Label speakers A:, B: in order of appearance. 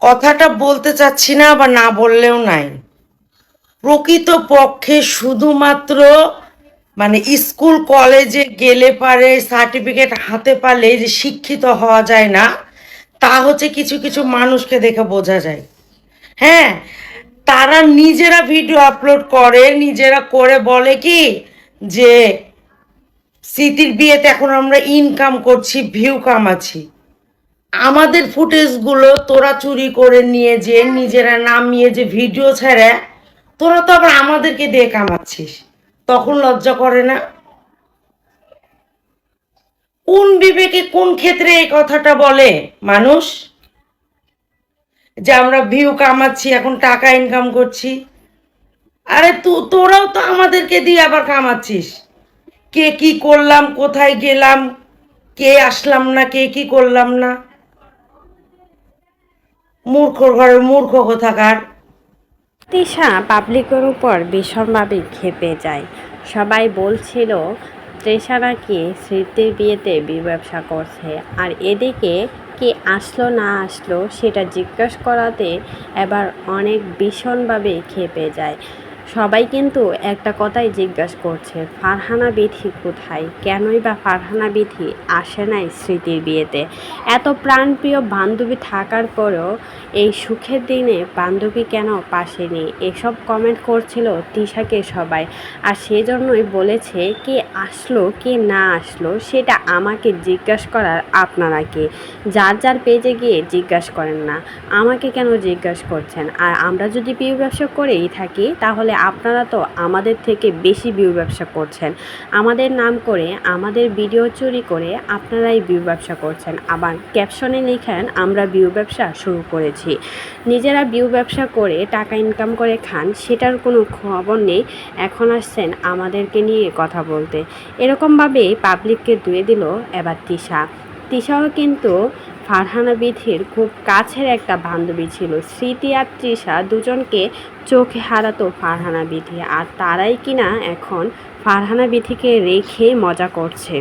A: কথাটা বলতে চাচ্ছি না, আবার না বললেও নাই। প্রকৃতপক্ষে শুধুমাত্র মানে স্কুল কলেজে গেলে পারে সার্টিফিকেট হাতে পারলে যে শিক্ষিত হওয়া যায় না, তা হচ্ছে কিছু কিছু মানুষকে দেখে বোঝা যায়। হ্যাঁ, তারা নিজেরা ভিডিও আপলোড করে, নিজেরা করে বলে কি যে স্মৃতির বিয়েতে এখন আমরা ইনকাম করছি, ভিউ কামাচ্ছি। আমাদের ফুটেজগুলো তোরা চুরি করে নিয়ে যে নিজেরা নামিয়ে যে ভিডিও ছাড়ে, তোরা তো আবার আমাদেরকে দিয়ে কামাচ্ছিস। তখন লজ্জা করে না? কোন বিবেকে কোন ক্ষেত্রে এই কথাটা বলে মানুষ যে আমরা ভিউ কামাচ্ছি, এখন টাকা ইনকাম করছি? আরে তোরাও তো আমাদেরকে দিয়ে আবার কামাচ্ছিস। কে কি করলাম, কোথায় গেলাম, কে আসলাম না, কে কি করলাম না। মূর্খ ঘরের মূর্খ কোথাকার।
B: তিশা পাবলিকের উপর ভীষণভাবে ক্ষেপে যায়। সবাই বলছিল তৃষা নাকি স্মৃতির বিয়েতে ব্যবসা করছে, আর এদিকে কে আসলো না আসলো সেটা জিজ্ঞেস করাতে এবার অনেক ভীষণভাবে ক্ষেপে যায়। সবাই কিন্তু একটা কথাই জিজ্ঞাসা করছে, ফারহানা বিথি কোথায়? কেনই বা ফারহানা বিথি আসে নাই স্মৃতির বিয়েতে? এত প্রাণপ্রিয় বান্ধবী থাকার পরেও এই সুখের দিনে বান্ধবী কেন পাশে নেই? এসব কমেন্ট করছিল তিশাকে সবাই। আর সেজন্যই বলেছে কে আসলো কে না আসলো সেটা আমাকে জিজ্ঞাসা করার আপনারা কে? যার যার পেজে গিয়ে জিজ্ঞাসা করেন না, আমাকে কেন জিজ্ঞাসা করছেন? আর আমরা যদি বিয়ে ব্যবসা করেই থাকি তাহলে আপনারা তো আমাদের থেকে বেশি বিয়ে ব্যবসা করছেন। আমাদের নাম করে, আমাদের ভিডিও চুরি করে আপনারাই বিয়ে ব্যবসা করছেন, আবার ক্যাপশনে লিখেন আমরা বিয়ে ব্যবসা শুরু করেছি। নিজেরা বিয়ে ব্যবসা করে টাকা ইনকাম করে খান, সেটার কোনো খবর নেই, এখন আসছেন আমাদেরকে নিয়ে কথা বলতে। এরকমভাবে পাবলিককে ধুয়ে দিল এবার তিশাও কিন্তু ফারহানা বিথির খুব কাছের একটা বান্ধবী ছিল। স্মৃতি আর তৃষা দুজনকে চোখে হারাতো ফারহানা বিথি, আর তারাই কিনা এখন ফারহানা বিথিকে রেখে মজা করছে।